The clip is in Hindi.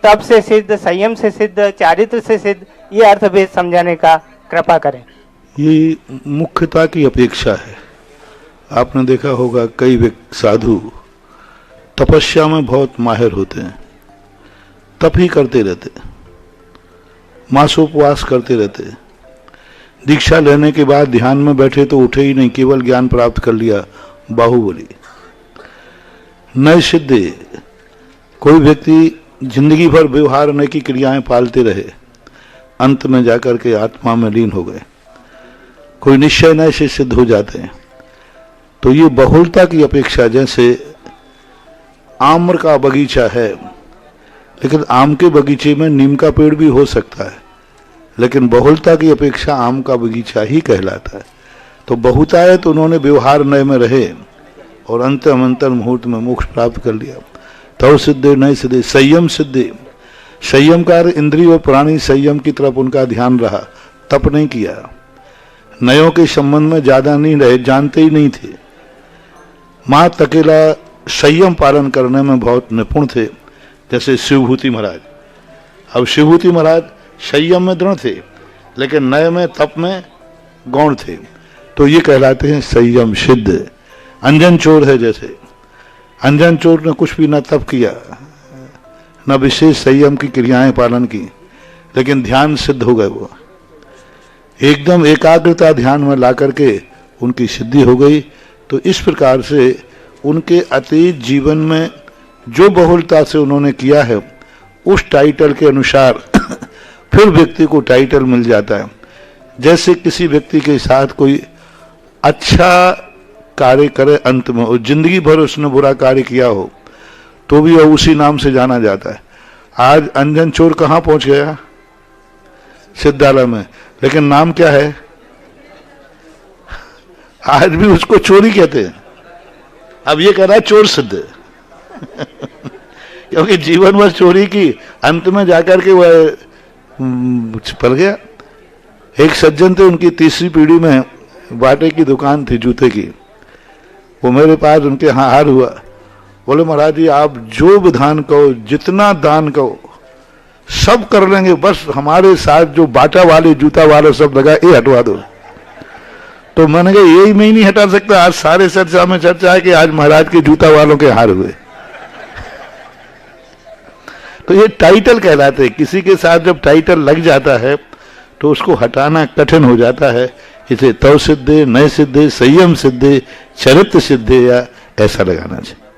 तप से सिद्ध, संयम से सिद्ध, चारित्र से सिद्ध, ये अर्थभेद समझाने का कृपा करें। ये मुख्यता की अपेक्षा है। आपने देखा होगा कई साधु तपस्या में बहुत माहिर होते हैं, तप ही करते रहते, मासोपवास करते रहते, दीक्षा लेने के बाद ध्यान में बैठे तो उठे ही नहीं, केवल ज्ञान प्राप्त कर लिया, बाहुबली। नए सिद्धे कोई व्यक्ति जिंदगी भर व्यवहार नए की क्रियाएं पालते रहे, अंत में जाकर के आत्मा में लीन हो गए, कोई निश्चय नए से सिद्ध हो जाते हैं। तो ये बहुलता की अपेक्षा, जैसे आम्र का बगीचा है, लेकिन आम के बगीचे में नीम का पेड़ भी हो सकता है, लेकिन बहुलता की अपेक्षा आम का बगीचा ही कहलाता है। तो बहुतायत उन्होंने व्यवहार नए में रहे और अंतर मुहूर्त में मोक्ष प्राप्त कर लिया। तव सिद्धे नए सिद्धे, संयम सिद्धे, संयम का इंद्रिय और प्राणी संयम की तरफ उनका ध्यान रहा, तप नहीं किया, नयों के संबंध में ज्यादा नहीं रहे, जानते ही नहीं थे। मां तकेला संयम पालन करने में बहुत निपुण थे, जैसे शिवभूति महाराज। अब शिवभूति महाराज संयम में दृढ़ थे, लेकिन नय में तप में गौण थे, तो ये कहलाते हैं संयम सिद्ध। अंजन चोर है, जैसे अंजन चोर ने कुछ भी न तप किया, न विशेष संयम की क्रियाएं पालन की, लेकिन ध्यान सिद्ध हो गए। वो एकदम एकाग्रता ध्यान में ला करके उनकी सिद्धि हो गई। तो इस प्रकार से उनके अतीत जीवन में जो बहुलता से उन्होंने किया है, उस टाइटल के अनुसार फिर व्यक्ति को टाइटल मिल जाता है। जैसे किसी व्यक्ति के साथ कोई अच्छा कार्य करे, अंत में और जिंदगी भर उसने बुरा कार्य किया हो, तो भी वह उसी नाम से जाना जाता है। आज अंजन चोर कहाँ पहुंच गया? सिद्धालय में, लेकिन नाम क्या है? आज भी उसको चोरी कहते हैं। अब ये कह रहा है चोर सिद्ध क्योंकि जीवन भर चोरी की, अंत में जाकर के वह पल गया। एक सज्जन थे, उनकी तीसरी पीढ़ी में बाटे की दुकान थी जूते की। वो मेरे पास उनके हार हुआ, बोले महाराज जी आप जो विधान कहो, जितना दान कहो, सब कर लेंगे, बस हमारे साथ जो बाटा वाले जूता वाले सब लगा, ये हटवा दो। तो मैंने कहा यही मैं ही नहीं हटा सकता। आज सारे चर्चा में चर्चा है कि आज महाराज के जूता वालों के हार हुए। तो ये टाइटल कहलाते हैं। किसी के साथ जब टाइटल लग जाता है तो उसको हटाना कठिन हो जाता है। इसे तव सिद्धे, नए सिद्धे, संयम सिद्धे, चरित्र सिद्धे या ऐसा लगाना चाहिए।